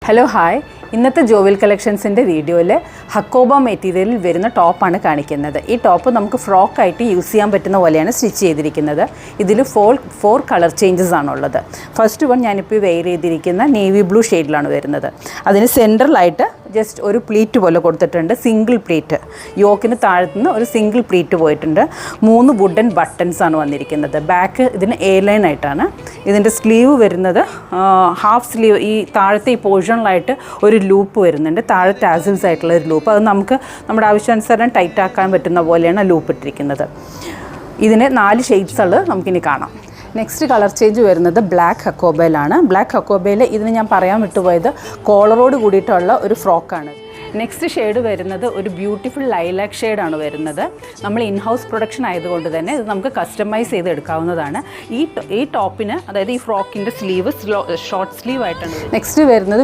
Hello hi, ഇന്നത്തെ ജോവിൽ കളക്ഷൻസിൻ്റെ വീഡിയോയിൽ ഹക്കോബ മെറ്റീരിയലിൽ വരുന്ന ടോപ്പാണ് കാണിക്കുന്നത്. ഈ ടോപ്പ് നമുക്ക് ഫ്രോക്കായിട്ട് യൂസ് ചെയ്യാൻ പറ്റുന്ന പോലെയാണ് സ്റ്റിച്ച് ചെയ്തിരിക്കുന്നത്. ഇതിൽ ഫോർ കളർ ചേഞ്ചസ് ആണുള്ളത്. ഫസ്റ്റ് വൺ ഞാനിപ്പോൾ വെയർ ചെയ്തിരിക്കുന്ന നേവി ബ്ലൂ ഷെയ്ഡിലാണ് വരുന്നത്. അതിന് സെൻട്രലായിട്ട് ജസ്റ്റ് ഒരു പ്ലീറ്റ് പോലെ കൊടുത്തിട്ടുണ്ട്. സിംഗിൾ പ്ലീറ്റ്, യോക്കിന് താഴ്ത്തുനിന്ന് ഒരു സിംഗിൾ പ്ലീറ്റ് പോയിട്ടുണ്ട്. 3 വുഡൻ ബട്ടൺസ് ആണ് വന്നിരിക്കുന്നത്. ബാക്ക് ഇതിന് എയർലൈൻ ആയിട്ടാണ്. ഇതിൻ്റെ സ്ലീവ് വരുന്നത് ഹാഫ് സ്ലീവ്, ഈ താഴത്തെ ഈ പോർഷനിലായിട്ട് ഒരു ലൂപ്പ് വരുന്നുണ്ട്. താഴെ ടാസിൽസ് ആയിട്ടുള്ള ഒരു ലൂപ്പ്, അത് നമുക്ക് നമ്മുടെ ആവശ്യാനുസരണം ടൈറ്റ് ആക്കാൻ പറ്റുന്ന പോലെയാണ് ലൂപ്പ് ഇട്ടിരിക്കുന്നത്. ഇതിന് 4 ഷെയ്ഡ്സുകൾ നമുക്കിനി കാണാം. നെക്സ്റ്റ് കളർ ചേഞ്ച് വരുന്നത് ബ്ലാക്ക് ഹക്കോബയിലാണ്. ബ്ലാക്ക് ഹക്കോബയിൽ ഇതിന് ഞാൻ പറയാൻ വിട്ടുപോയത് കോളറോട് കൂടിയിട്ടുള്ള ഒരു ഫ്രോക്കാണ്. നെക്സ്റ്റ് ഷെയ്ഡ് വരുന്നത് ഒരു ബ്യൂട്ടിഫുൾ ലൈലാക്ക് ഷെയ്ഡാണ് വരുന്നത്. നമ്മൾ ഇൻ ഹൗസ് പ്രൊഡക്ഷൻ ആയതുകൊണ്ട് തന്നെ ഇത് നമുക്ക് കസ്റ്റമൈസ് ചെയ്ത് എടുക്കാവുന്നതാണ്. ഈ ടോപ്പിന്, അതായത് ഈ ഫ്രോക്കിൻ്റെ സ്ലീവ് ഷോർട്ട് സ്ലീവ് ആയിട്ടാണ്. നെക്സ്റ്റ് വരുന്നത്